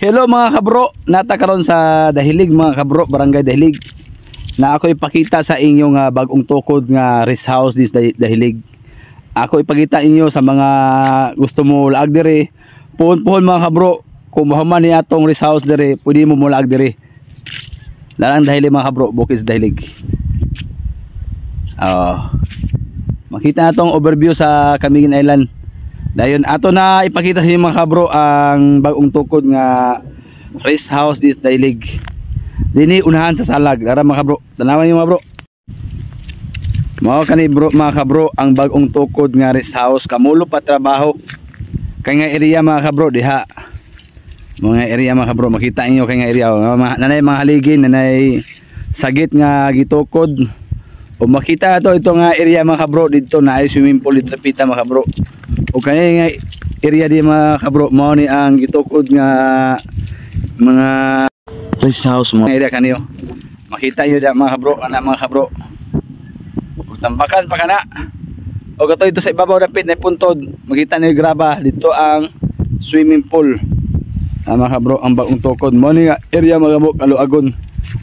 Hello mga kabro, nata karon sa Dahilig mga kabro, Barangay Dahilig. Na ako ipakita sa inyo nga bagong tukod nga rest house dis Dahilig. Ako ipakita inyo sa mga gusto mo laag dire. Puhon-puhon mga kabro, kung mahuman ni atong rest house dire, pwede mo laag dire. Larang Dahilig mga kabro, Bukid Dahilig. Makita natong overview sa Camiguin Island. Dayon ato na ipakita sa inyo mga kabro ang bagong tukod nga rest house dis Dahilig. Dini unahan sa Salag. Dara mga kabro, tanawan niyo mga bro. Mao kani bro mga kabro ang bagong tukod nga rest house kamulo pa trabaho. Kay nga area mga kabro diha. Mga area mga kabro, makita niyo kay nga area nanay mga haligin, nanay sagit nga gitukod. O makita to ito nga area mga kabro, dito na ay swimming pool dito pita mga kabro. O kanya nga area di mga kabro, mao ni ang gitukod nga mga rest house mga area kaniyo. Makita niyo da mga kabro, ana mga kabro. Tambakan pa kana. O gato ito sa ibabaw dapit na puntod, makita niyo graba dito ang swimming pool. Mga kabro, ang bagong tukod mao ni area mga kabro, Kaluagon.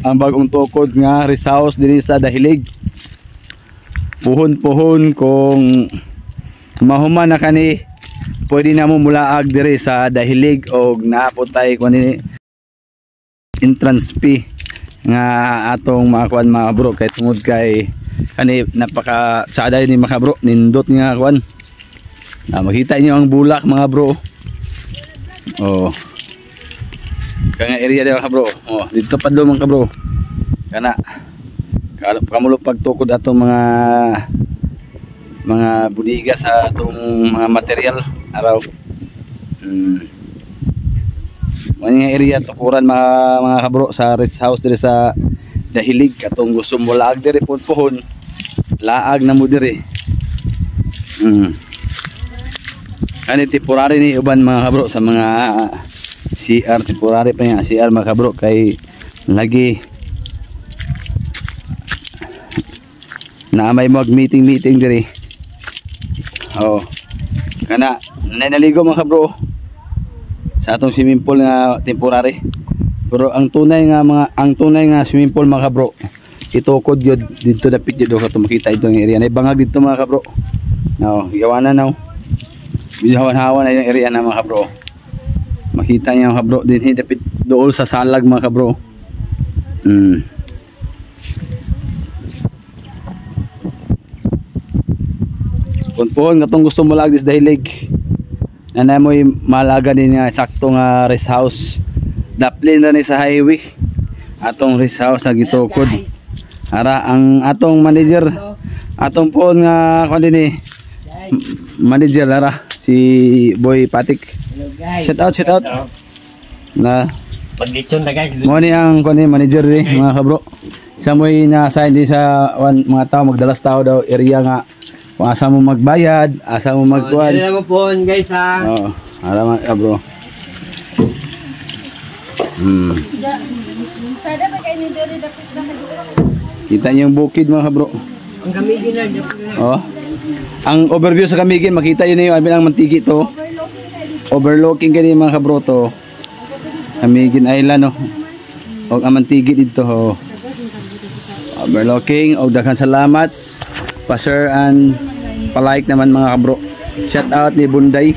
Ang bagong tukod nga rest house dinhi sa Dahilig. Puhon-puhon kung mahuman na kani, pwede na mo mulaag dire sa Dahilig o naapotay kung nini entrance fee nga atong mga kuan mga bro, kay tungod kay kani napaka sada ni mga bro, nindot nga kuan. Makita niyo ang bulak mga bro. Kaya area din mga bro. Dito padlo mga bro. Kana kamulo pagtukod atong mga budiga sa atong mga material araw. Mga area tukuran mga kabro sa rest house dire sa Dahilig. Katong gusto mo laag dire pohon, laag na mo dire. Ani temporary ni uban mga kabro sa mga CR, temporary pa yan CR mga kabro, kay lagi na may mag meeting dire. Kana nanaligo mga kabro sa atong swimming pool nga temporary. Pero ang tunay nga swimming pool mga kabro, itukod yun dito dapit dito ka makita ito ang area na bangag dito mga kabro. Gawanan na bihawan-hawan na yung area na mga kabro. Makita niyo mga kabro din dapit dool sa Salag mga kabro. Pohon katong gusto mo lag dis Dahilig. Nanay mo malaga din nga sakto nga rest house. Daplin na ni sa highway. Atong rest house sa gitukod. Ara ang atong manager, atong pohon nga kuan dinhi. Manager ara si Boy Patik. Shout out. Na pag-lechon na guys. Mo ni ang kuan ni manager ni mga kabro. Sa mo'y na-assign din sa mga tao, magdalas tao daw area nga kung asa mo magbayad, asa mo magkuhan. Dili naman po guys ha. Alaman ka bro. Kita niyo yung bukid mga bro. Ang Camiguin na. Ang overview sa Camiguin, makita yun yung ang mantigi to. Overlooking kani mga kabro to. Camiguin Island o ang mantigi dito overlooking. Og daghang salamat. Pa-share and pa-like naman mga kabro. Shout out ni Bunday.